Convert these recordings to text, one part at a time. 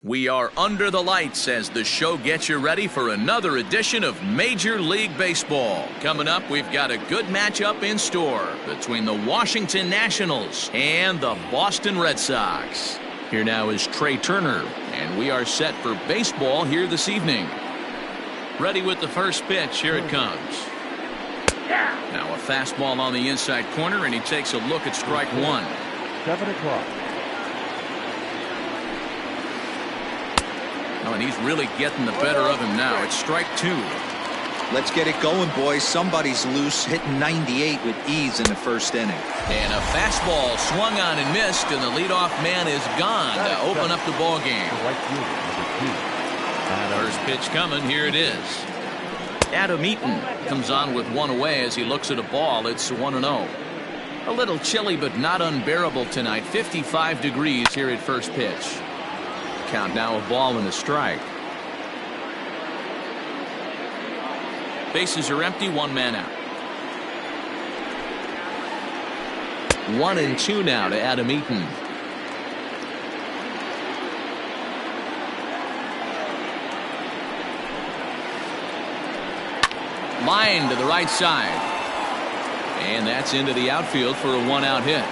We are under the lights as the show gets you ready for another edition of Major League Baseball. Coming up, we've got a good matchup in store between the Washington Nationals and the Boston Red Sox. Here now is Trey Turner, and we are set for baseball here this evening. Ready with the first pitch. Here it comes. Now a fastball on the inside corner, and he takes a look at strike one. 7 o'clock. Oh, and he's really getting the better of him now. It's strike two. Let's get it going, boys. Somebody's loose, hitting 98 with ease in the first inning. And a fastball swung on and missed, and the leadoff man is gone to open up the ball game. First pitch coming. Here it is. Adam Eaton comes on with one away as he looks at a ball. It's 1-0. A little chilly, but not unbearable tonight. 55 degrees here at first pitch. Count now, a ball and a strike. Bases are empty, one man out. 1-2 now to Adam Eaton. Line to the right side. And that's into the outfield for a one-out hit.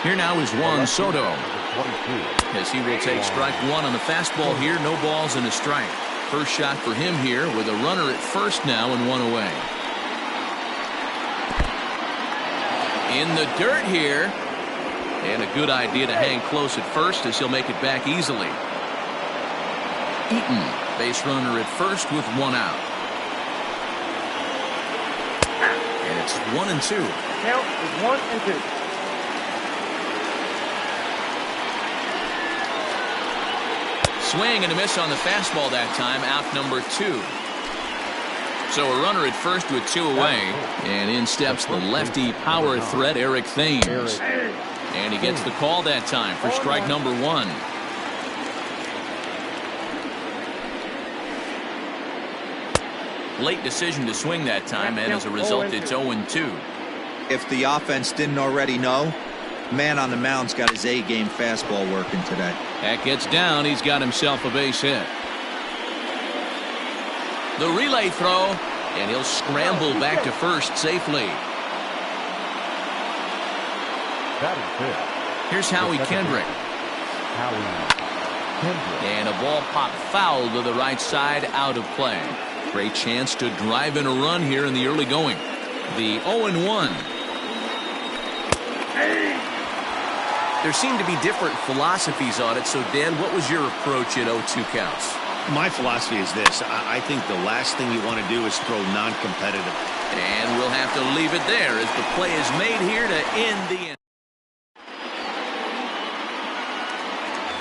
Here now is Juan Soto, as he will take strike one on the fastball here. No balls and a strike. First shot for him here with a runner at first now and one away. In the dirt here. And a good idea to hang close at first as he'll make it back easily. Eaton, base runner at first with one out. And it's 1-2. Count is 1-2. Swing and a miss on the fastball that time, out number two. So a runner at first with two away, and in steps the lefty power threat Eric Thames. And he gets the call that time for strike number one. Late decision to swing that time, and as a result it's 0-2. If the offense didn't already know, man on the mound's got his A-game fastball working today. That gets down. He's got himself a base hit. The relay throw, and he'll scramble back to first safely. Here's Howie Kendrick. And a ball popped foul to the right side, out of play. Great chance to drive in a run here in the early going. The 0-1. There seemed to be different philosophies on it. So, Dan, what was your approach at 0-2 counts? My philosophy is this. I think the last thing you want to do is throw non-competitive. And we'll have to leave it there as the play is made here to end the inning.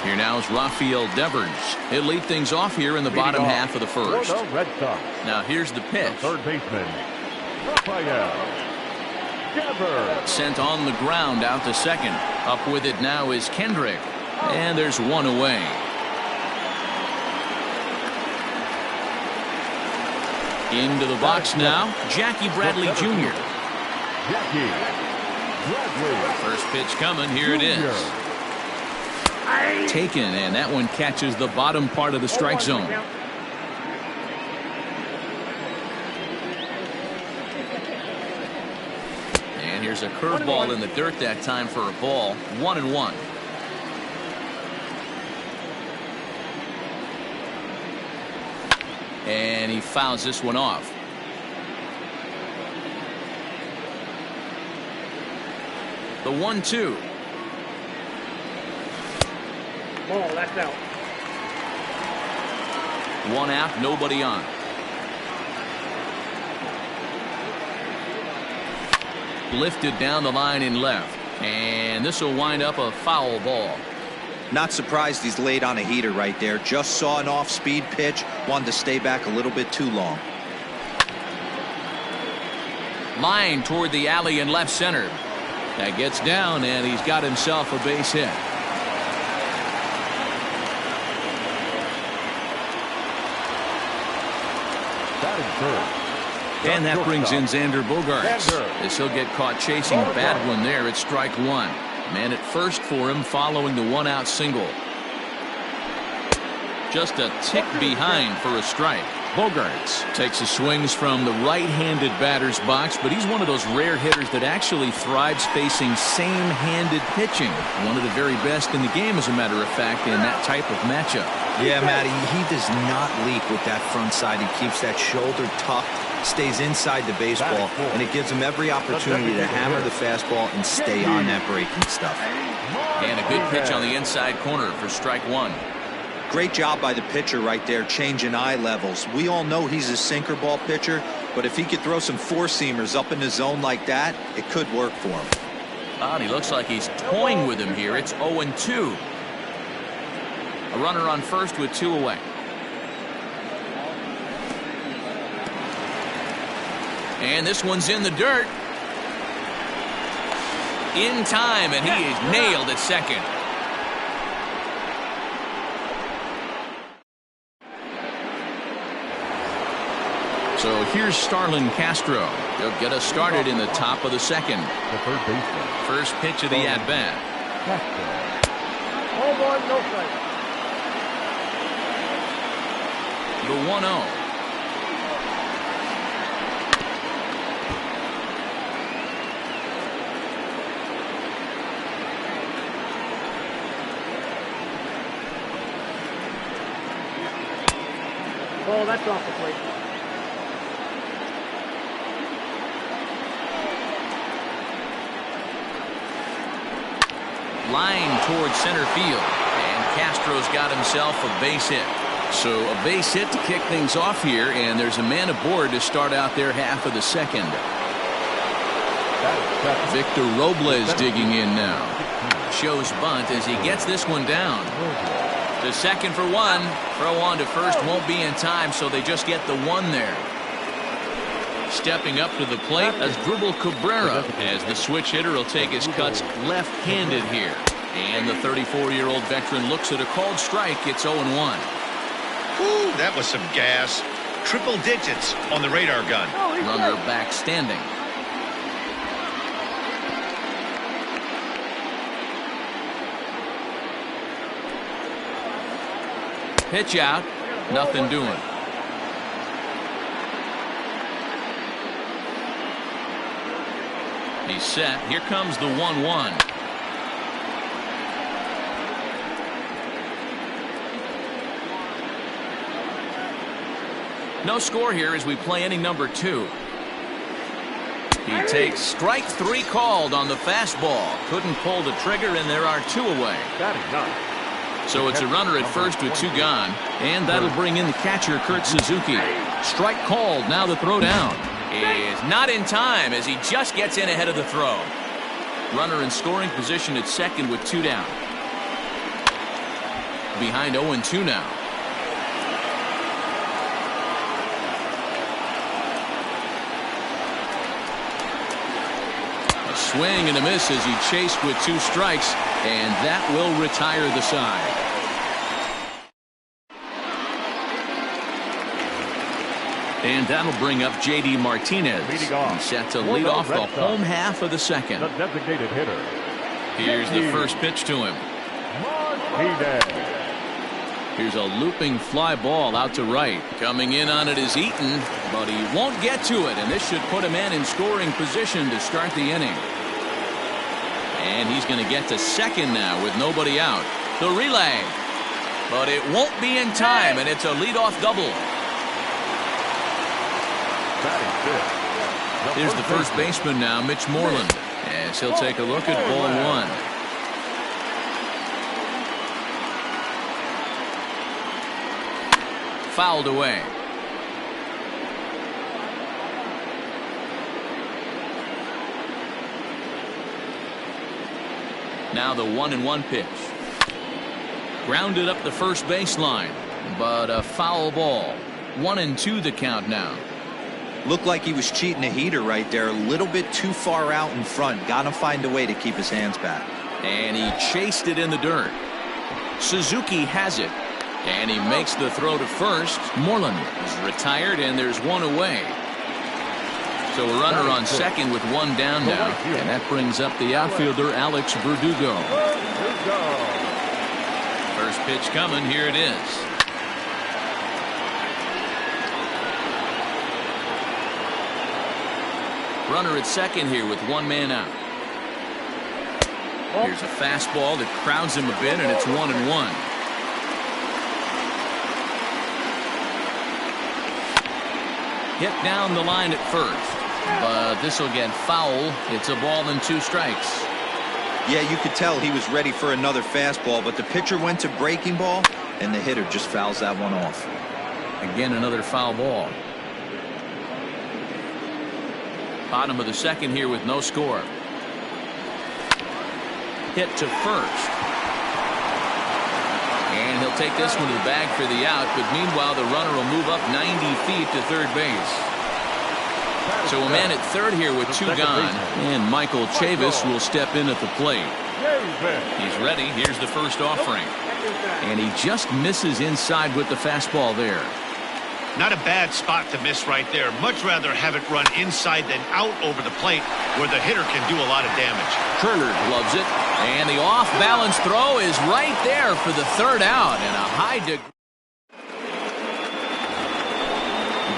Here now is Rafael Devers. He'll lead things off here in the bottom half of the first. Now here's the pitch. Third baseman, Rafael Devers. Sent on the ground out to second. Up with it now is Kendrick. And there's one away. Into the box now, Jackie Bradley Jr. First pitch coming. Here it is. Taken, and that one catches the bottom part of the strike zone. And here's a curveball in the dirt that time for a ball. 1-1. And he fouls this one off. The 1-2. Oh, that's out. One out, nobody on. Lifted down the line in left. And this will wind up a foul ball. Not surprised he's laid on a heater right there. Just saw an off-speed pitch. Wanted to stay back a little bit too long. Line toward the alley in left center. That gets down, and he's got himself a base hit. Batting third, And that brings in Xander Bogaerts, as he'll get caught chasing a bad one there at strike one. Man at first for him following the one-out single. Just a tick behind for a strike. Bogaerts takes his swings from the right-handed batter's box, but he's one of those rare hitters that actually thrives facing same-handed pitching. One of the very best in the game, as a matter of fact, in that type of matchup. Yeah, Matty, he does not leap with that front side. He keeps that shoulder tucked, stays inside the baseball, and it gives him every opportunity to hammer the fastball and stay on that breaking stuff. And a good pitch on the inside corner for strike one. Great job by the pitcher right there, changing eye levels. We all know he's a sinker ball pitcher, but if he could throw some four-seamers up in the zone like that, it could work for him. And he looks like he's toying with him here. It's 0-2. A runner on first with two away. And this one's in the dirt. In time, and he is nailed at second. So here's Starlin Castro. He'll get us started in the top of the second. The third baseman. First pitch of the at-bat. Home run, no strike. The 1-0. Oh, that's off the plate. Line towards center field, and Castro's got himself a base hit. So a base hit to kick things off here, and there's a man aboard to start out their half of the second. Victor Robles digging in now. Shows bunt as he gets this one down. To second for one. Throw on to first won't be in time, so they just get the one there. Stepping up to the plate as Dribble Cabrera, as the switch hitter will take his cuts left-handed here. And the 34-year-old veteran looks at a called strike. It's 0-1. Ooh, that was some gas. Triple digits on the radar gun. Runner back standing. Pitch out. Nothing doing. He's set. Here comes the 1-1. No score here as we play inning number 2. He takes strike 3 called on the fastball. Couldn't pull the trigger, and there are 2 away. So it's a runner at first with 2 gone, and that'll bring in the catcher, Kurt Suzuki. Strike called. Now the throw down is not in time as he just gets in ahead of the throw. Runner in scoring position at second with 2 down. Behind 0-2 now. A swing and a miss as he chased with 2 strikes, and that will retire the side. And that'll bring up J.D. Martinez. He's set to lead off the home half of the second. The designated hitter. Here's the first pitch to him. Here's a looping fly ball out to right. Coming in on it is Eaton, but he won't get to it, and this should put him in scoring position to start the inning. And he's going to get to second now with nobody out. The relay, but it won't be in time, and it's a leadoff double. Here's the first baseman now, Mitch Moreland, as he'll take a look at ball 1. Fouled away. Now the 1-1 pitch. Grounded up the first baseline, but a foul ball. 1-2 the count now. Looked like he was cheating a heater right there, a little bit too far out in front. Got to find a way to keep his hands back. And he chased it in the dirt. Suzuki has it, and he makes the throw to first. Moreland is retired, and there's 1 away. So a runner on second with one down now. And that brings up the outfielder, Alex Verdugo. First pitch coming. Here it is. Runner at second here with one man out. Here's a fastball that crowds him a bit, and it's 1-1. Hit down the line at first, but this will get foul. It's a ball and 2 strikes. Yeah, you could tell he was ready for another fastball, but the pitcher went to breaking ball, and the hitter just fouls that one off. Again, another foul ball. Bottom of the second here with no score. Hit to first. And he'll take this one to the bag for the out, but meanwhile the runner will move up 90 feet to third base. So a man at third here with 2 gone, and Michael Chavis will step in at the plate. He's ready. Here's the first offering. And he just misses inside with the fastball there. Not a bad spot to miss right there. Much rather have it run inside than out over the plate where the hitter can do a lot of damage. Turner loves it. And the off-balance throw is right there for the third out. And a high degree.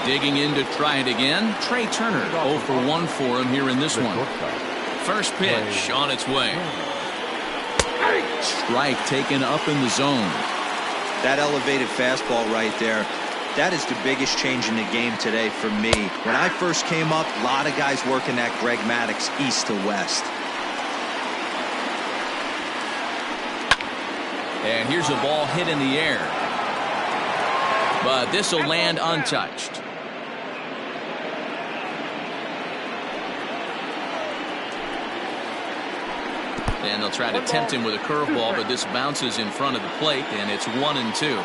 Digging in to try it again. Trey Turner 0 for 1 for him here in this one. First pitch on its way. Strike taken up in the zone. That elevated fastball right there. That is the biggest change in the game today for me. When I first came up, a lot of guys working that Greg Maddux east to west. And here's a ball hit in the air. But this will land untouched. And they'll try to tempt him with a curveball, but this bounces in front of the plate, and it's 1-2.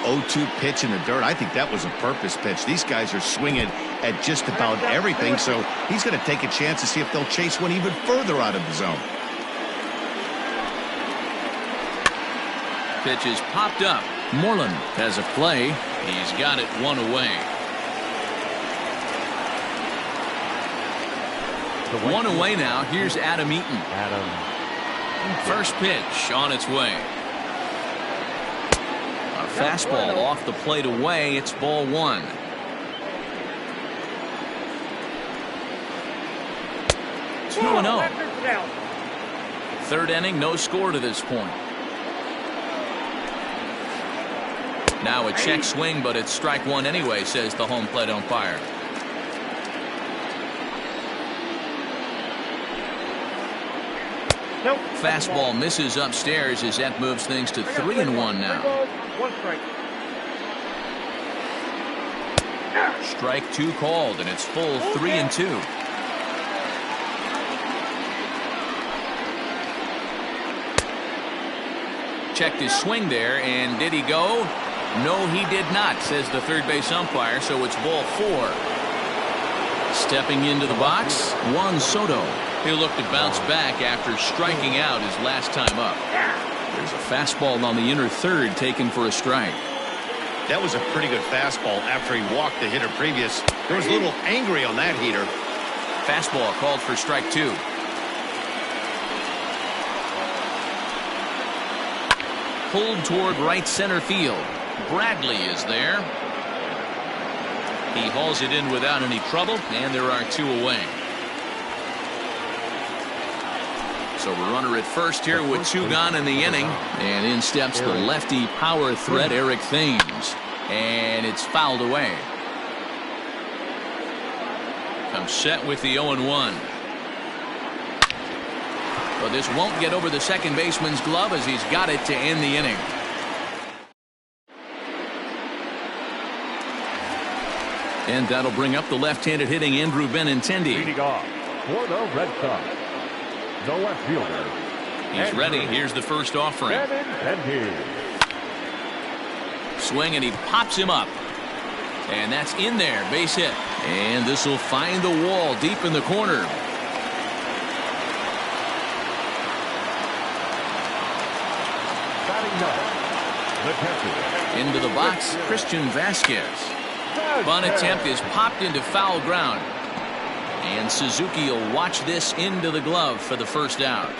0-2 pitch in the dirt. I think that was a purpose pitch. These guys are swinging at just about everything, so he's going to take a chance to see if they'll chase one even further out of the zone. Pitch is popped up. Moreland has a play. He's got it 1 away. 1 away now. Here's Adam Eaton. First pitch on its way. A fastball off the plate away. It's ball 1. It's 2-0. Third inning, no score to this point. Now a check swing, but it's strike 1 anyway, says the home plate umpire. Fastball misses upstairs as that moves things to 3-1 now. Strike 2 called, and it's full 3-2. Checked his swing there, and did he go? No, he did not, says the third base umpire, so it's ball 4. Stepping into the box, Juan Soto. He'll look to bounce back after striking out his last time up. There's a fastball on the inner third taken for a strike. That was a pretty good fastball after he walked the hitter previous. There was a little angry on that heater. Fastball called for strike 2. Pulled toward right center field. Bradley is there. He hauls it in without any trouble, and there are 2 away. So a runner at first here with 2 gone in the inning, and in steps the lefty power threat Eric Thames, and it's fouled away. Comes set with the 0-1. But this won't get over the second baseman's glove as he's got it to end the inning. And that'll bring up the left-handed hitting Andrew Benintendi. Leading off for the Red Sox, the left fielder. He's ready. Here's the first offering. Swing, and he pops him up. And that's in there. Base hit. And this will find the wall deep in the corner. Into the box, Christian Vasquez. Bunt attempt is popped into foul ground. And Suzuki will watch this into the glove for the first out.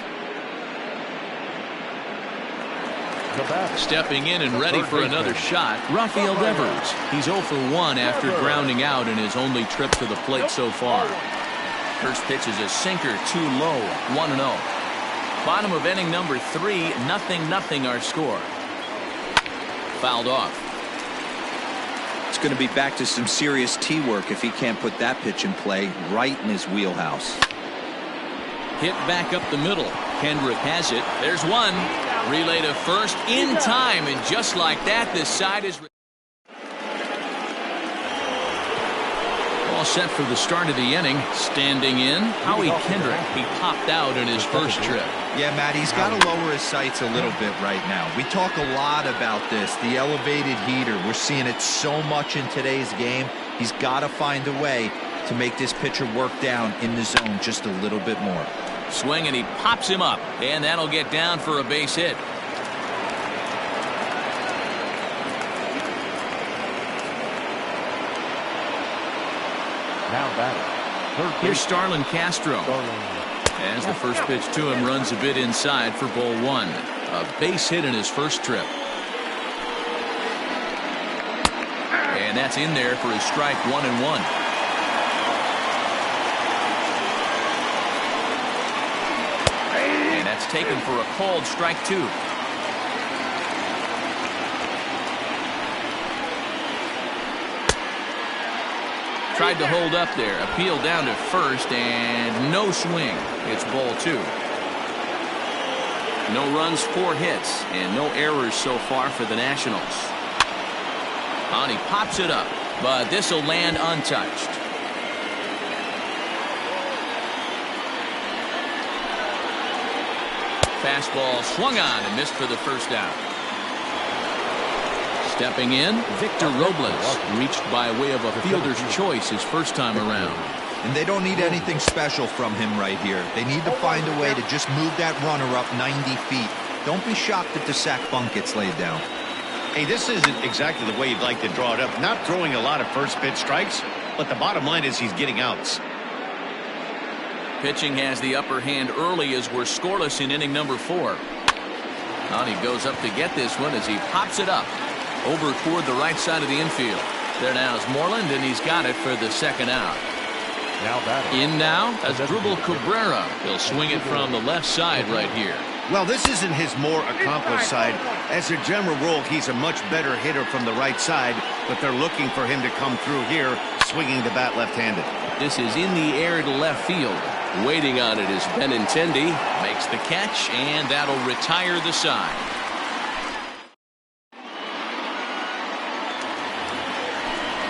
Stepping in and ready for another shot, Rafael Devers. He's 0 for 1 after grounding out in his only trip to the plate so far. First pitch is a sinker, too low, 1-0. Bottom of inning number 3, 0-0 our score. Fouled off. It's going to be back to some serious tee work if he can't put that pitch in play right in his wheelhouse. Hit back up the middle. Kendrick has it. There's one. Relay to first in time, and just like that, this side is all set for the start of the inning. Standing in, Howie Kendrick. He popped out in his first trip. Yeah, Matt, he's got to lower his sights a little bit right now. We talk a lot about this, the elevated heater. We're seeing it so much in today's game. He's got to find a way to make this pitcher work down in the zone just a little bit more. Swing, and he pops him up, and that'll get down for a base hit. Now batting. Here's Starlin Castro. As the first pitch to him runs a bit inside for ball 1. A base hit in his first trip. And that's in there for his strike 1-1. That's taken for a called strike 2. Tried to hold up there. Appeal down to first, and no swing. It's ball 2. No runs, 4 hits, and no errors so far for the Nationals. And he pops it up, but this will land untouched. Fastball swung on and missed for the first out. Stepping in, Victor Robles, reached by way of a fielder's choice his first time around. And they don't need anything special from him right here. They need to find a way to just move that runner up 90 feet. Don't be shocked if the sac bunt gets laid down. Hey, this isn't exactly the way you'd like to draw it up. Not throwing a lot of first pitch strikes, but the bottom line is he's getting outs. Pitching has the upper hand early as we're scoreless in inning number 4. And he goes up to get this one as he pops it up over toward the right side of the infield. There now is Moreland, and he's got it for the second out. Now batting. In now as Drupal Cabrera. He'll swing it from the left side right here. Well, this isn't his more accomplished side. As a general rule, he's a much better hitter from the right side, but they're looking for him to come through here, swinging the bat left-handed. This is in the air to left field. Waiting on it is Benintendi. Makes the catch, and that'll retire the side.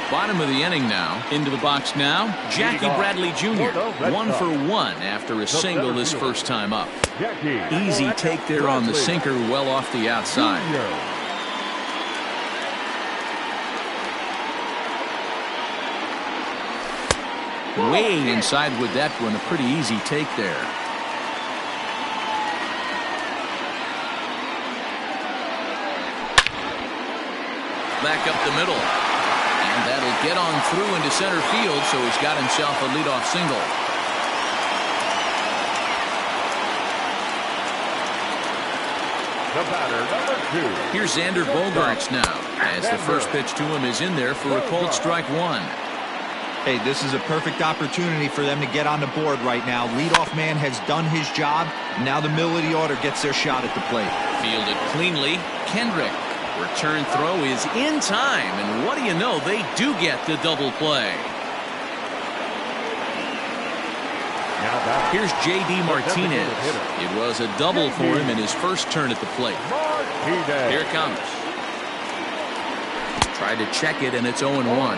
Bottom of the inning now. Into the box now, Jackie Bradley Jr. 1 for 1 after a single his first time up. Easy take there on the sinker, well off the outside. Way inside with that one. A pretty easy take there. Back up the middle. And that'll get on through into center field, so he's got himself a leadoff single. The batter, number 2. Here's Xander Bogaerts now, as the first pitch to him is in there for a called strike 1. Hey, this is a perfect opportunity for them to get on the board right now. Leadoff man has done his job. Now the middle of the order gets their shot at the plate. Fielded cleanly. Kendrick. Return throw is in time, and what do you know, they do get the double play. Here's J.D. Martinez. It was a double for him in his first turn at the plate. Here it comes. Tried to check it, and it's 0-1.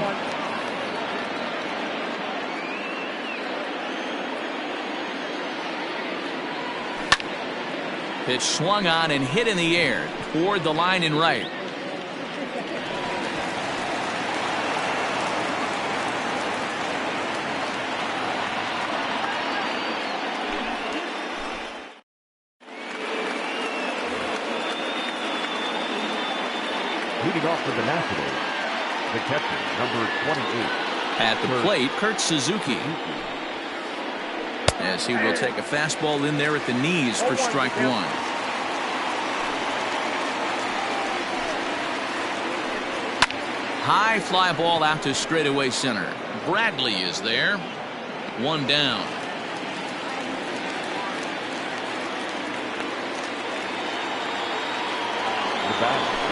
Pitch swung on and hit in the air toward the line and right. Leading off for the Nationals, the catcher, number 28. At the plate, Kurt Suzuki. as he will take a fastball in there at the knees for strike one. High fly ball out to straightaway center. Bradley is there. One down.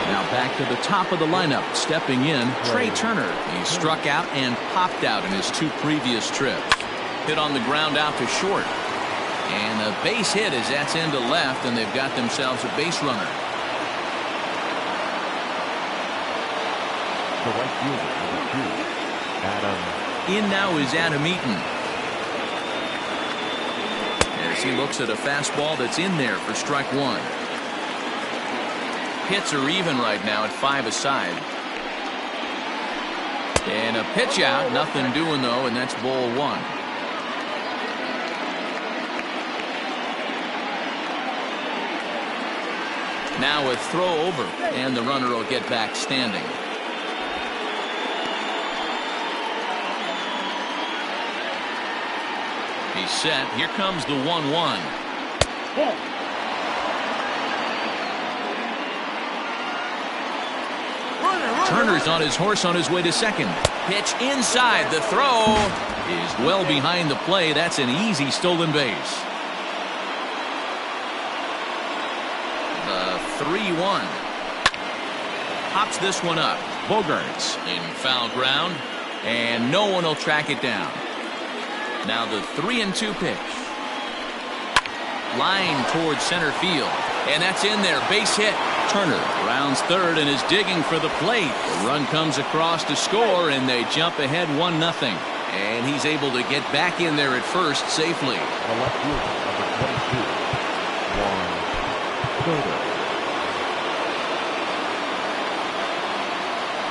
Now back to the top of the lineup. Stepping in, Trey Turner. He struck out and popped out in his two previous trips. Hit on the ground out to short. And a base hit as that's into left, and they've got themselves a base runner. The right fielder, number 2, Adam. In now is Adam Eaton. As he looks at a fastball that's in there for strike one. Hits are even right now at 5 aside. And a pitch out. Nothing doing though, and that's ball one. Now a throw over, and the runner will get back standing. He's set. Here comes the 1-1. Turner's on his horse on his way to second. Pitch inside. The throw is well behind the play. That's an easy stolen base. The 3-1. Pops this one up. Bogarts in foul ground, and no one will track it down. Now the 3-2 pitch. Line towards center field, and that's in there. Base hit. Turner rounds third and is digging for the plate. The run comes across to score, and they jump ahead 1-0. And he's able to get back in there at first safely. The left fielder, number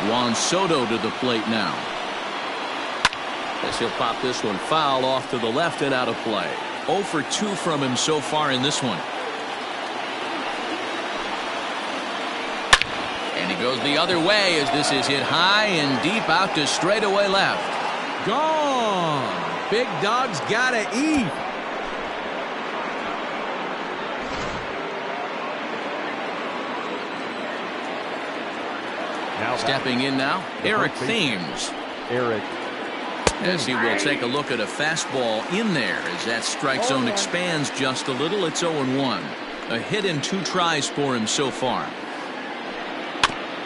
22, Juan Soto to the plate now. As he'll pop this one foul off to the left and out of play. 0 for 2 from him so far in this one. And he goes the other way as this is hit high and deep out to straightaway left. Gone. Big dog's gotta eat. now Stepping in now, Eric Thames. Eric. As he will take a look at a fastball in there as that strike zone expands just a little. It's 0-1. A hit in 2 tries for him so far.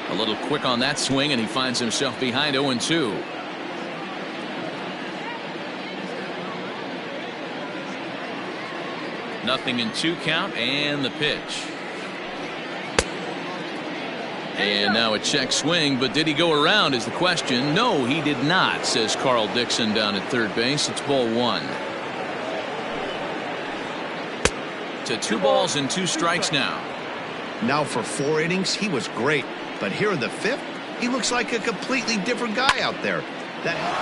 A little quick on that swing, and he finds himself behind 0-2. Nothing in 2 count, and the pitch. And now a check swing, but did he go around is the question. No, he did not, says Carl Dixon down at third base. It's ball 1. To 2 balls and 2 strikes now. Now for 4 innings, he was great. But here in the 5th, he looks like a completely different guy out there.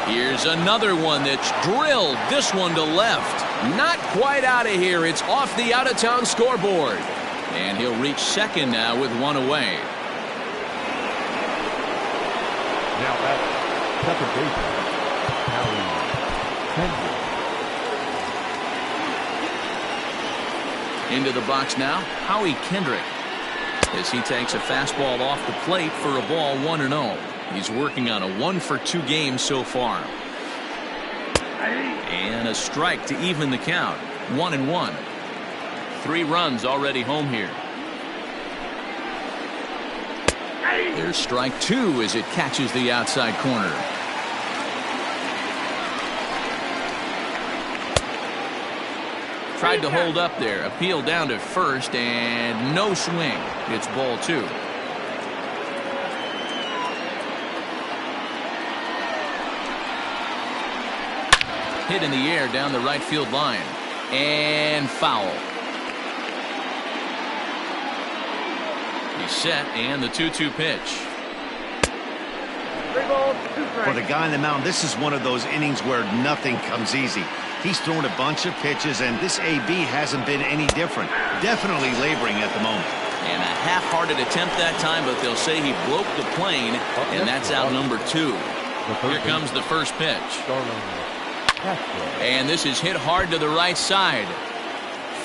Here's another one that's drilled. This one to left. Not quite out of here. It's off the out-of-town scoreboard. And he'll reach second now with 1 away. Now at second baseman, Howie Kendrick. Into the box now, Howie Kendrick. As he takes a fastball off the plate for a ball 1-0. He's working on a 1 for 2 game so far. And a strike to even the count. 1-1. 3 runs already home here. There's strike 2 as it catches the outside corner. Tried to hold up there. Appeal down to first, and no swing. It's ball 2. Hit in the air down the right field line. And foul. He's set, and the 2-2 pitch. For the guy on the mound, this is one of those innings where nothing comes easy. He's thrown a bunch of pitches, and this AB hasn't been any different. Definitely laboring at the moment. And a half-hearted attempt that time, but they'll say he broke the plane, and that's out number 2. Here comes the first pitch. And this is hit hard to the right side.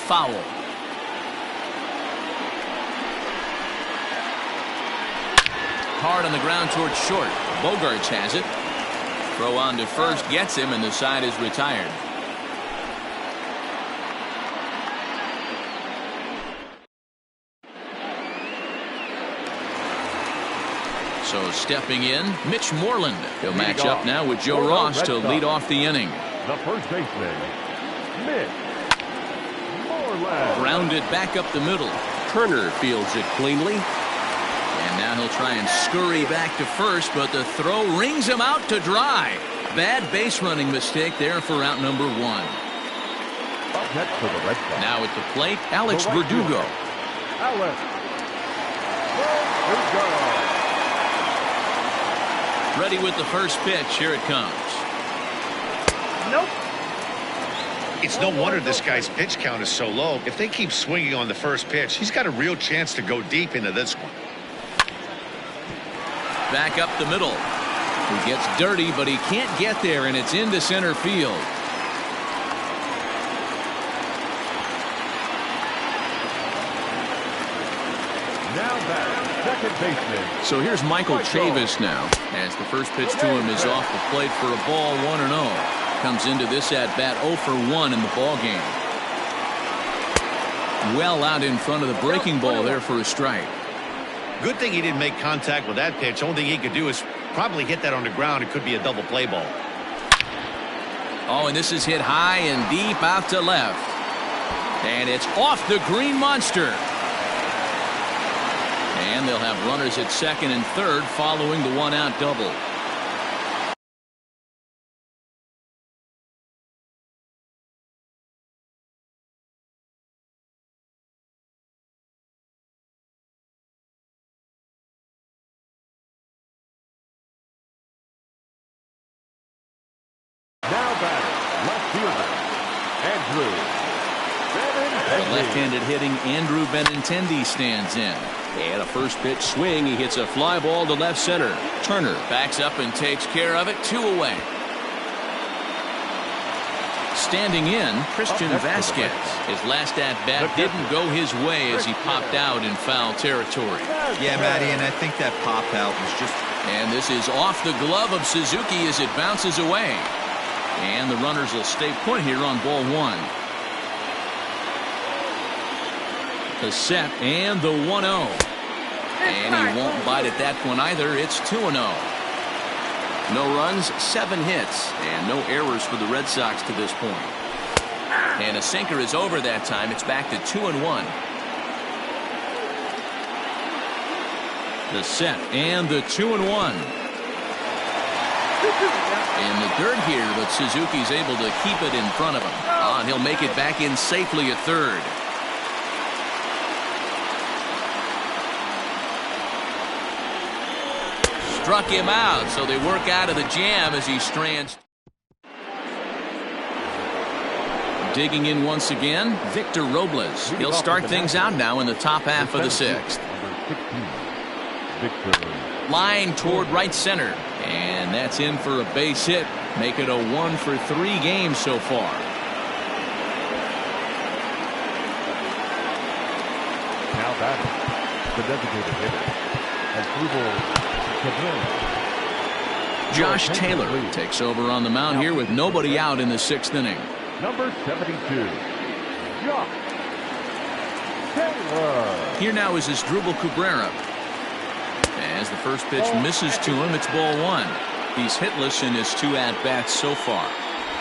Foul. Hard on the ground towards short. Bogarts has it. Throw on to first gets him, and the side is retired. So stepping in, Mitch Moreland. He'll match up now with Joe Ross to lead off the inning. The first baseman, Mitch Moreland. Grounded back up the middle. Turner fields it cleanly. And now he'll try and scurry back to first, but the throw rings him out to dry. Bad base running mistake there for out number one. Up next for the Red Sox. Now at the plate, Alex Verdugo. Alex Verdugo. Ready with the first pitch. Here it comes. Nope. It's no wonder this guy's pitch count is so low. If they keep swinging on the first pitch, he's got a real chance to go deep into this one. Back up the middle. He gets dirty, but he can't get there, and it's into center field. Now back, second baseman. So here's Michael Chavis now, as the first pitch to him is off the plate for a ball, 1-0. Comes into this at bat 0 for 1 in the ball game. Well out in front of the breaking ball there for a strike. Good thing he didn't make contact with that pitch. Only thing he could do is probably hit that on the ground. It could be a double play ball. Oh, and this is hit high and deep out to left. And it's off the green monster. And they'll have runners at second and third following the one-out double. Now batter, left fielder, Andrew Benintendi. The left-handed hitting Andrew Benintendi stands in. And a first pitch swing. He hits a fly ball to left center. Turner backs up and takes care of it. 2 away. Standing in, Christian Vasquez. His last at-bat didn't go his way as he popped out in foul territory. Yeah, Matty, and I think that pop out was just... And this is off the glove of Suzuki as it bounces away. And the runners will stay put here on ball 1. The set and the 1-0. And he won't bite at that one either. It's 2-0. No runs, 7 hits, and no errors for the Red Sox to this point. And a sinker is over that time. It's back to 2-1. The set and the 2-1. In the dirt here, but Suzuki's able to keep it in front of him. And he'll make it back in safely at third. Struck him out, so they work out of the jam as he strands. Digging in once again, Victor Robles. He'll start things out now in the top half of the 6th. Line toward right center. And that's in for a base hit. Make it a 1 for 3 games so far. Now batting, the designated hitter, Josh Taylor takes over on the mound here with nobody out in the 6th inning. Number 72, Josh Taylor. Here now is Asdrubal Cabrera. As the first pitch misses to him, it's ball 1. He's hitless in his 2 at-bats so far.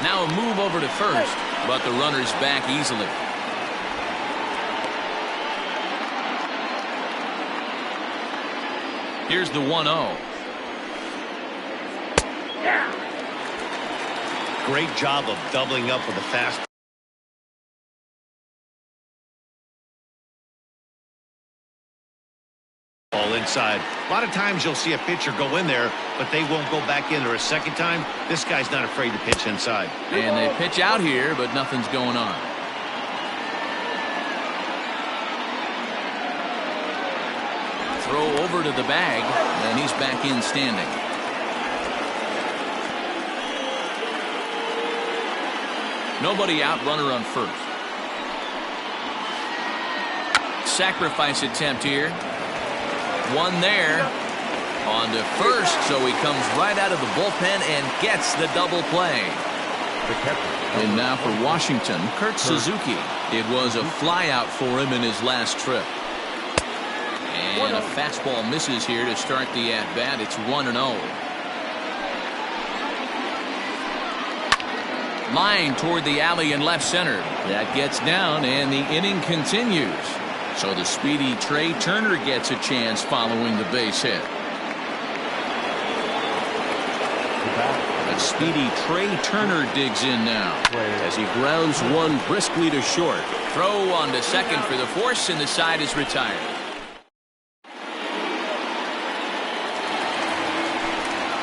Now a move over to first, but the runner's back easily. Here's the 1-0. Great job of doubling up with a fast. Ball inside. A lot of times you'll see a pitcher go in there, but they won't go back in there a second time. This guy's not afraid to pitch inside. And they pitch out here, but nothing's going on. Throw over to the bag, and he's back in standing. Nobody out, runner on first. Sacrifice attempt here. One there. On to first, so he comes right out of the bullpen and gets the double play. And now for Washington, Kurt Suzuki. It was a flyout for him in his last trip. And a fastball misses here to start the at-bat. It's 1-0. Line toward the alley in left center. That gets down, and the inning continues. So the speedy Trey Turner gets a chance following the base hit. A speedy Trey Turner digs in now as he grounds one briskly to short. Throw on to second for the force, and the side is retired.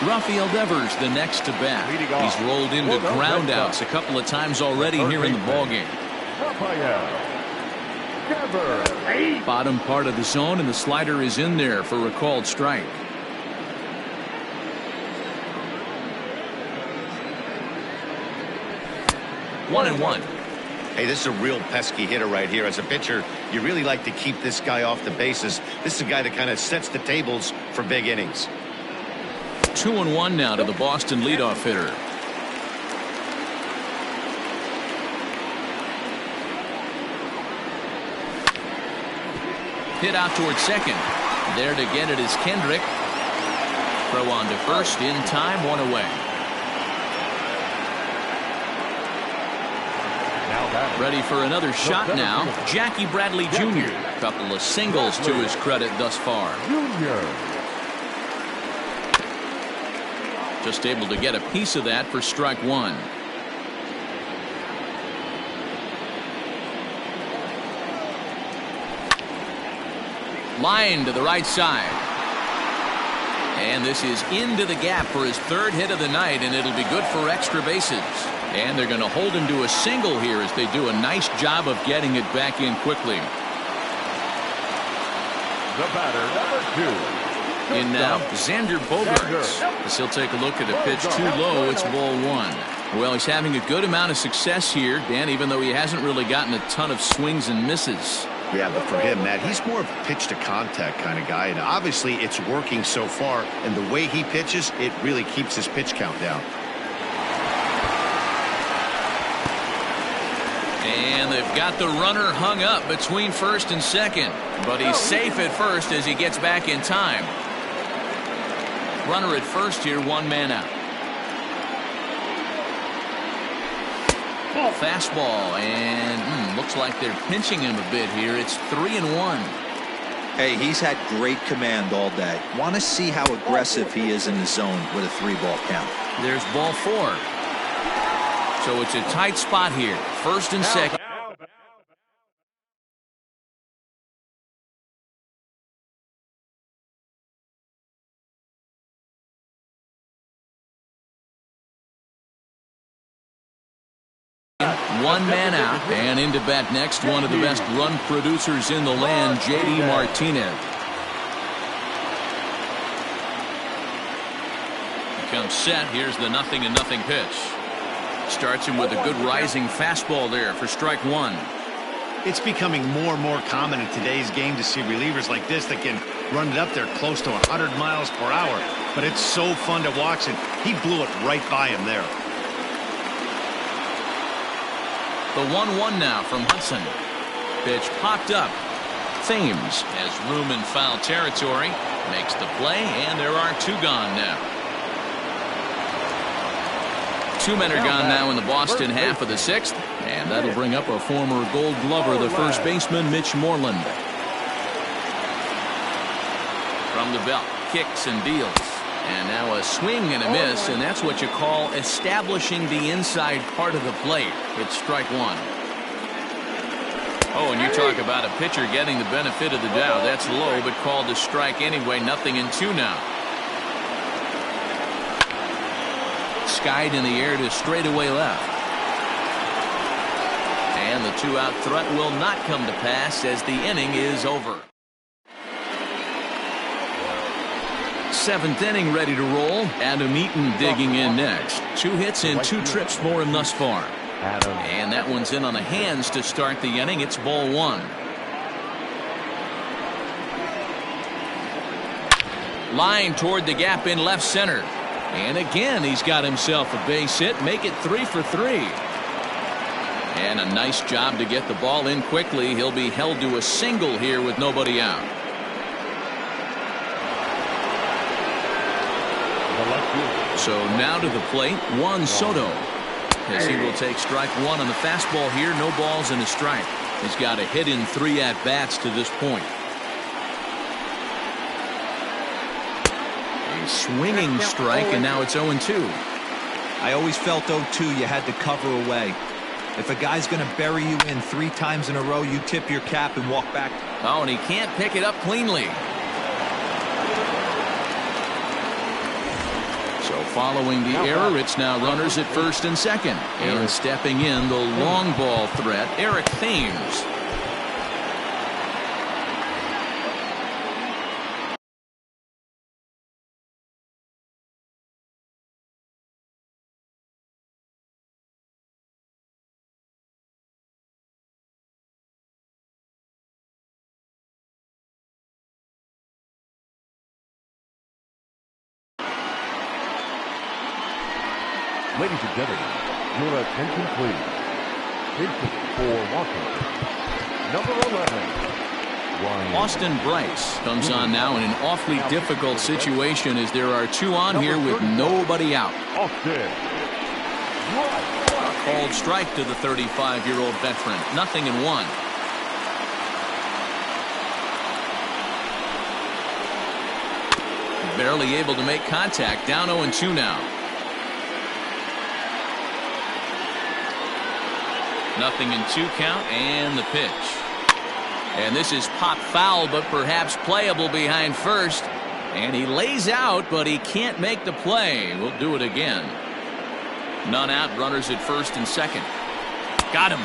Rafael Devers the next to bat. He's rolled into groundouts a couple of times already here in the ballgame. Bottom part of the zone, and the slider is in there for a called strike. 1-1. Hey, this is a real pesky hitter right here. As a pitcher, you really like to keep this guy off the bases. This is a guy that kind of sets the tables for big innings. 2-1 now to the Boston leadoff hitter. Hit out towards second. There to get it is Kendrick. Throw on to first in time, one away. Ready for another shot now. Jackie Bradley Jr. Couple of singles to his credit thus far. Just able to get a piece of that for strike one. Line to the right side. And this is into the gap for his third hit of the night, and it'll be good for extra bases. And they're going to hold him to a single here as they do a nice job of getting it back in quickly. The batter, number 2. In now, Xander Bogaerts. As he'll take a look at a pitch too low, it's ball one. Well, he's having a good amount of success here, Dan, even though he hasn't really gotten a ton of swings and misses. Yeah, but for him, Matt, he's more of a pitch-to-contact kind of guy, and obviously it's working so far, and the way he pitches, it really keeps his pitch count down. And they've got the runner hung up between first and second, but he's safe at first as he gets back in time. Runner at first here, one man out. Fastball, and looks like they're pinching him a bit here. It's 3-1. Hey, he's had great command all day. Want to see how aggressive he is in the zone with a 3-ball count. There's ball four. So it's a tight spot here. First and second. One man out, and into bat next, one of the best run producers in the land, J.D. Martinez. Comes set. Here's the 0-0 pitch. Starts him with a good rising fastball there for strike one. It's becoming more and more common in today's game to see relievers like this that can run it up there close to 100 miles per hour. But it's so fun to watch, and he blew it right by him there. The 1-1 now from Hudson. Pitch popped up. Thames has room in foul territory. Makes the play, and there are two gone now. Two men are gone now in the Boston half of the sixth, and that'll bring up a former Gold Glover, the first baseman, Mitch Moreland. From the belt, kicks and deals. And now a swing and a miss, and that's what you call establishing the inside part of the plate. It's strike one. Oh, and you talk about a pitcher getting the benefit of the doubt. That's low, but called a strike anyway. 0-2 now. Skied in the air to straightaway left. And the two-out threat will not come to pass as the inning is over. Seventh inning ready to roll. Adam Eaton digging in next. 2 hits and 2 trips for him thus far. Adam. And that one's in on the hands to start the inning. It's ball one. Line toward the gap in left center. And again, he's got himself a base hit. Make it 3 for 3. And a nice job to get the ball in quickly. He'll be held to a single here with nobody out. So now to the plate, Juan Soto, as he will take strike one on the fastball here. No balls and a strike. He's got a hit in 3 at-bats to this point. A swinging strike, and now it's 0-2. I always felt 0-2 you had to cover away. If a guy's going to bury you in 3 times in a row, you tip your cap and walk back. Oh, and he can't pick it up cleanly. So following the error, it's now runners at first and second. And stepping in, the long ball threat, Eric Thames. Ladies and gentlemen, your attention please. Pitching for Washington, number 11. Austin Bryce comes on now in an awfully difficult situation as there are 2 on here with nobody out. Austin. A called strike to the 35-year-old veteran. 0-1. Barely able to make contact. Down 0-2 now. 0-2 count, and the pitch. And this is pop foul, but perhaps playable behind first. And he lays out, but he can't make the play. We'll do it again. None out, runners at first and second. Got him.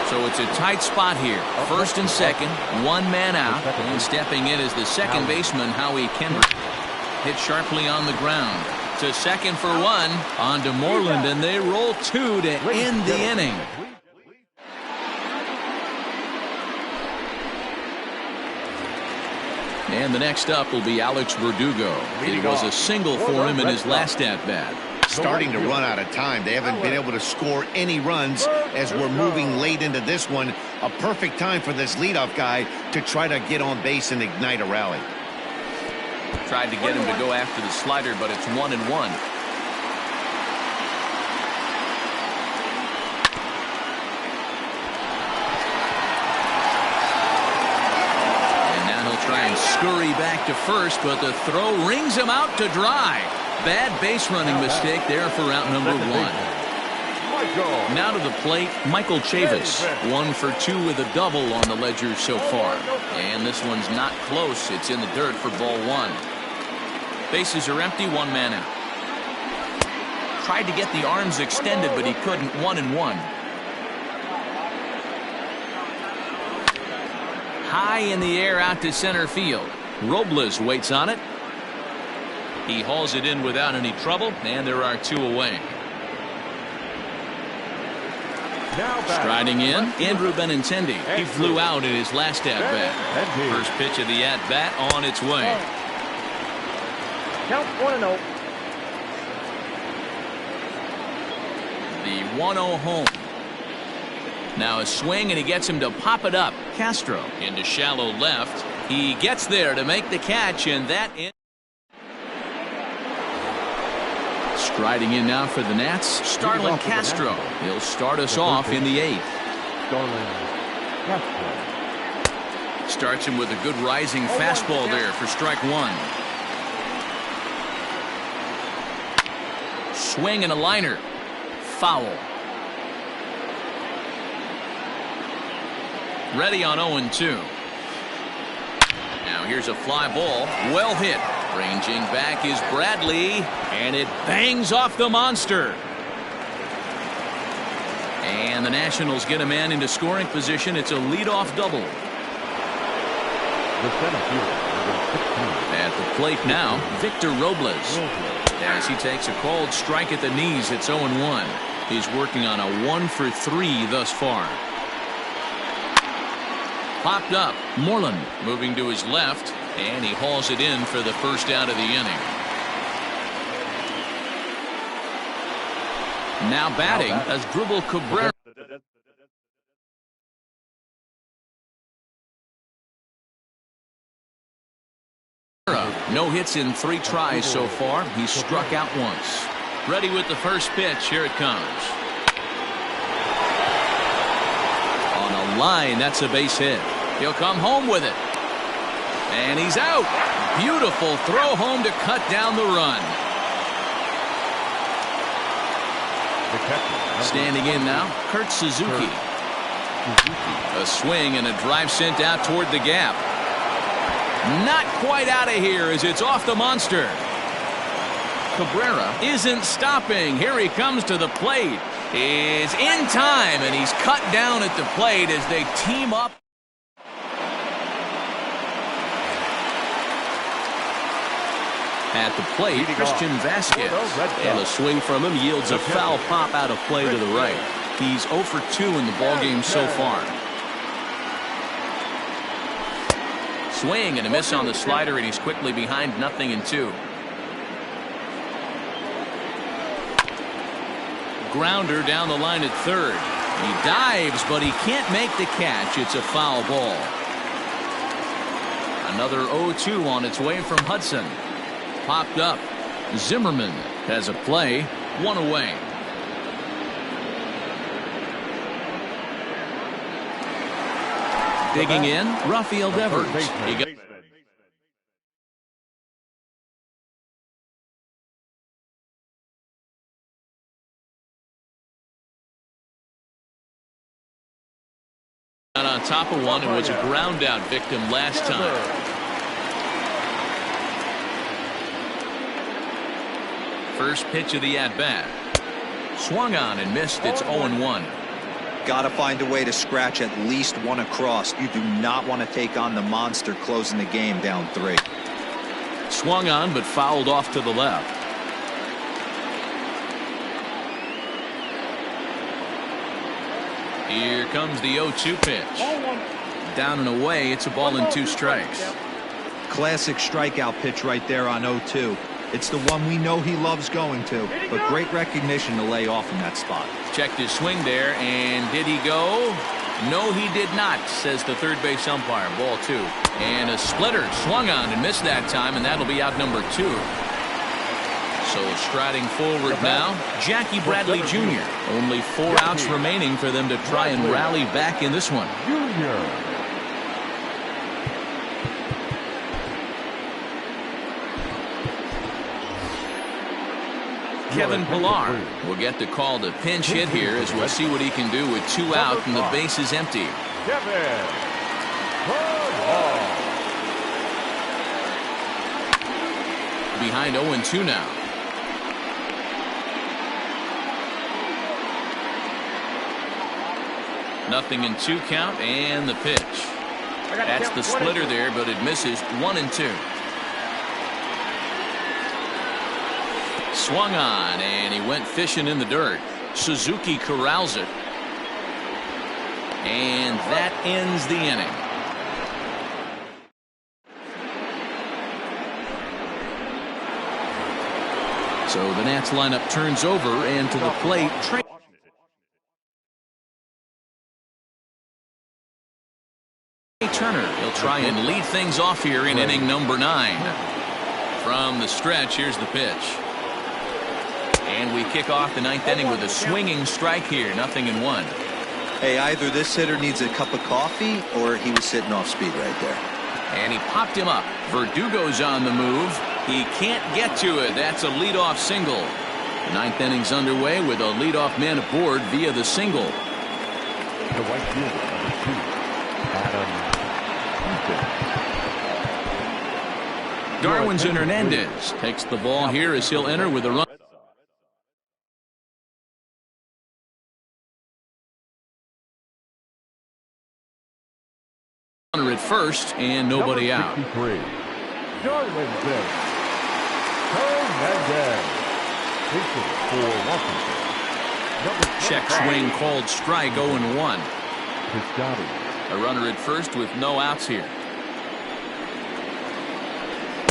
So it's a tight spot here. First and second, 1 man out. And stepping in is the second baseman, Howie Kendrick. Hit sharply on the ground. To second for 1 on to Moreland, and they roll 2 to end the inning. And the next up will be Alex Verdugo. It was a single for him in his last at-bat. Starting to run out of time. They haven't been able to score any runs as we're moving late into this one. A perfect time for this leadoff guy to try to get on base and ignite a rally. Tried to get him to go after the slider, but it's 1-1. And now he'll try and scurry back to first, but the throw rings him out to dry. Bad base running mistake there for out number 1. Now to the plate, Michael Chavis. 1 for 2 with a double on the ledger so far. And this one's not close. It's in the dirt for ball 1. Bases are empty, 1 man out. Tried to get the arms extended, but he couldn't. 1-1. High in the air out to center field. Robles waits on it. He hauls it in without any trouble, and there are 2 away. Striding in, Andrew Benintendi. He flew out in his last at-bat. First pitch of the at-bat on its way. Count 1-0. The 1-0 home. Now a swing, and he gets him to pop it up. Castro into shallow left. He gets there to make the catch, and that in. Striding in now for the Nats, Starlin Castro. He'll start us off in the 8th. Starts him with a good rising fastball there for strike 1. Swing and a liner. Foul. Ready on 0-2. Now here's a fly ball. Well hit. Ranging back is Bradley, and it bangs off the monster. And the Nationals get a man into scoring position. It's a leadoff double. The center fielder, number 16. At the plate now, Victor Robles. As he takes a called strike at the knees, it's 0-1. He's working on a 1-for-3 thus far. Popped up, Moreland moving to his left, and he hauls it in for the first out of the inning. Now batting as Dribble Cabrera. No hits in 3 tries so far. He's struck out once. Ready with the first pitch. Here it comes. On a line, that's a base hit. He'll come home with it. And he's out. Beautiful throw home to cut down the run. Standing in now, Kurt Suzuki. A swing and a drive sent out toward the gap. Not quite out of here as it's off the monster. Cabrera isn't stopping. Here he comes to the plate. Is in time, and he's cut down at the plate as they team up. At the plate, Christian Vasquez. And a swing from him yields a foul pop out of play to the right. He's 0 for 2 in the ballgame so far. Swing and a miss on the slider, and he's quickly behind 0-2. Grounder down the line at third. He dives, but he can't make the catch. It's a foul ball. Another 0-2 on its way from Hudson. Popped up. Zimmerman has a play. 1 away. Digging in, Rafael Devers. He got on top of one and was a ground out victim last time. First pitch of the at-bat. Swung on and missed. It's 0-1. Got to find a way to scratch at least one across. You do not want to take on the monster closing the game down 3. Swung on but fouled off to the left. Here comes the 0-2 pitch. Down and away. It's a ball and 2 strikes. Classic strikeout pitch right there on 0-2. It's the one we know he loves going to, but great recognition to lay off in that spot. Checked his swing there, and did he go? No, he did not, says the third base umpire. Ball 2. And a splitter swung on and missed that time, and that'll be out number 2. So striding forward now, Jackie Bradley Jr. Only 4 outs remaining for them to try and rally back in this one. Kevin Pillar will get the call to pinch hit here as we'll see what he can do with 2 out and the base is empty. Behind 0-2 now. Nothing in 2 count and the pitch. That's the splitter there, but it misses. 1-2. Swung on, and he went fishing in the dirt. Suzuki corrals it. And that ends the inning. So the Nats lineup turns over, and to the plate, Turner. He'll try and lead things off here in inning number 9. From the stretch, here's the pitch. And we kick off the 9th inning with a swinging strike here. 0-1. Hey, either this hitter needs a cup of coffee or he was sitting off speed right there. And he popped him up. Verdugo's on the move. He can't get to it. That's a leadoff single. The 9th inning's underway with a leadoff man aboard via the single. The right fielder, number 2, Adam Darwinzon Hernandez takes the ball here as he'll enter with a run. At first and nobody out. Darlington. Hernandez. Pitching for Washington. Check swing called strike, 0-1. Piscotty. A runner at first with no outs here.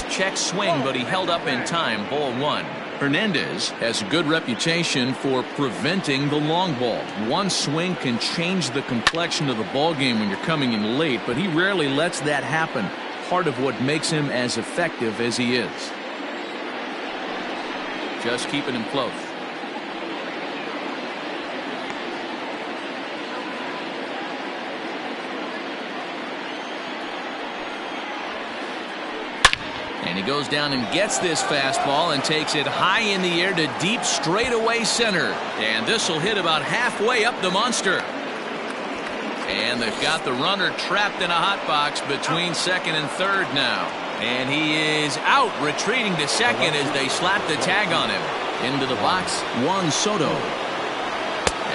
Check swing, but he held up in time, ball 1. Hernandez has a good reputation for preventing the long ball. One swing can change the complexion of the ball game when you're coming in late, but he rarely lets that happen. Part of what makes him as effective as he is. Just keeping him close. And he goes down and gets this fastball and takes it high in the air to deep straightaway center. And this will hit about halfway up the monster. And they've got the runner trapped in a hot box between second and third now. And he is out, retreating to second as they slap the tag on him. Into the box, Juan Soto.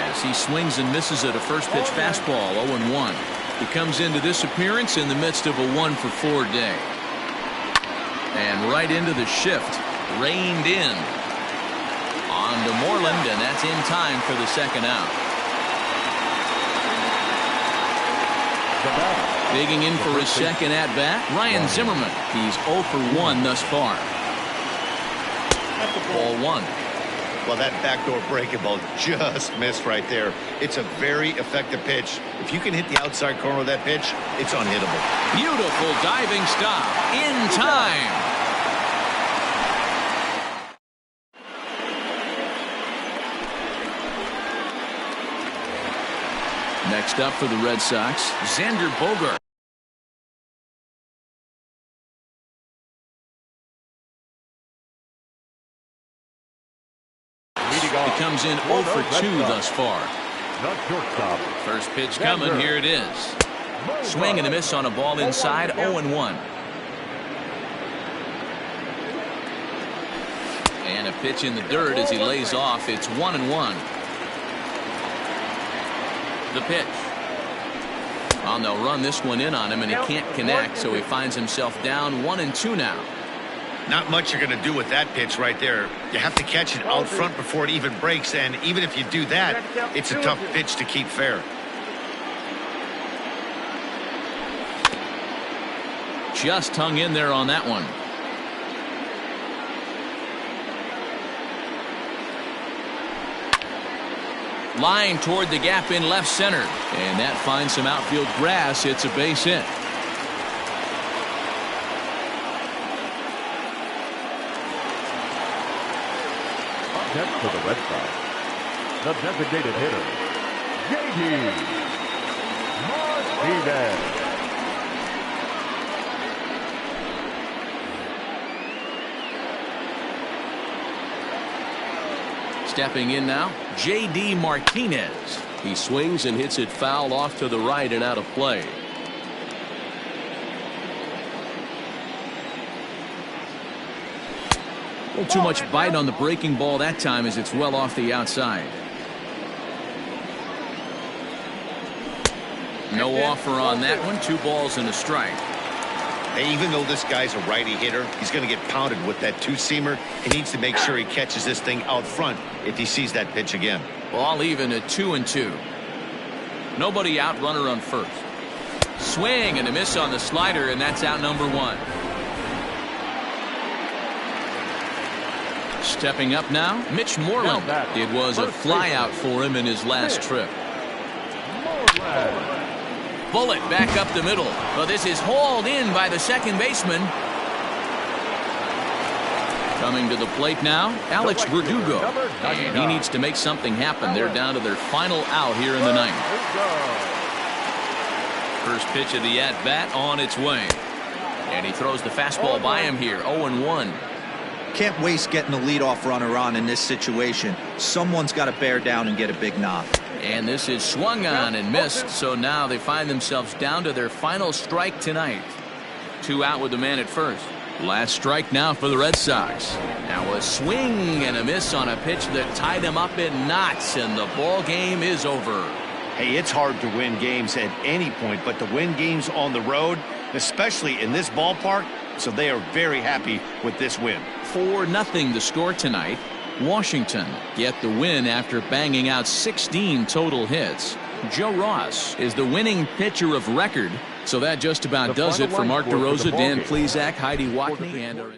As he swings and misses at a first pitch fastball, 0-1. He comes into this appearance in the midst of a 1-for-4 day. And right into the shift, reined in. On to Moreland, and that's in time for the second out. Digging in for his second at-bat, Ryan Zimmerman. He's 0 for 1 thus far. Ball 1. Well, that backdoor breaking ball just missed right there. It's a very effective pitch. If you can hit the outside corner of that pitch, it's unhittable. Beautiful diving stop in time. Next up for the Red Sox, Xander Bogaerts. He comes in 0 for 2 thus far. First pitch coming. Here it is. Swing and a miss on a ball inside, 0-1. And a pitch in the dirt as he lays off. It's 1-1. The pitch. Oh, and they'll run this one in on him, and he can't connect, so he finds himself down 1-2 now. Not much you're going to do with that pitch right there. You have to catch it out front before it even breaks, and even if you do that, it's a tough pitch to keep fair. Just hung in there on that one. Line toward the gap in left center, and that finds some outfield grass. It's a base hit. Next for the Red Sox, the designated hitter, J.D. Martinez. Stepping in now, J.D. Martinez. He swings and hits it foul off to the right and out of play. Well, too much bite on the breaking ball that time as it's well off the outside. No offer on that one. 2 balls and a strike. Hey, even though this guy's a righty hitter, he's going to get pounded with that two-seamer. He needs to make sure he catches this thing out front if he sees that pitch again. Ball even at 2-2. Nobody out, runner on first. Swing and a miss on the slider, and that's out number 1. Stepping up now, Mitch Moreland. It was a fly out for him in his last trip. Bullet back up the middle. Well, this is hauled in by the second baseman. Coming to the plate now, Alex Verdugo. And he needs to make something happen. They're down to their final out here in the 9th. First pitch of the at-bat on its way. And he throws the fastball by him here, 0-1. Can't waste getting a leadoff runner on in this situation. Someone's got to bear down and get a big knock. And this is swung on and missed, so now they find themselves down to their final strike tonight. 2 out with the man at first. Last strike now for the Red Sox. Now a swing and a miss on a pitch that tied him up in knots, and the ball game is over. Hey, it's hard to win games at any point, but to win games on the road, especially in this ballpark, so they are very happy with this win. 4-0 the score tonight. Washington get the win after banging out 16 total hits. Joe Ross is the winning pitcher of record. So that just about does it for Mark DeRosa, Dan Plesac, Heidi Watney, and our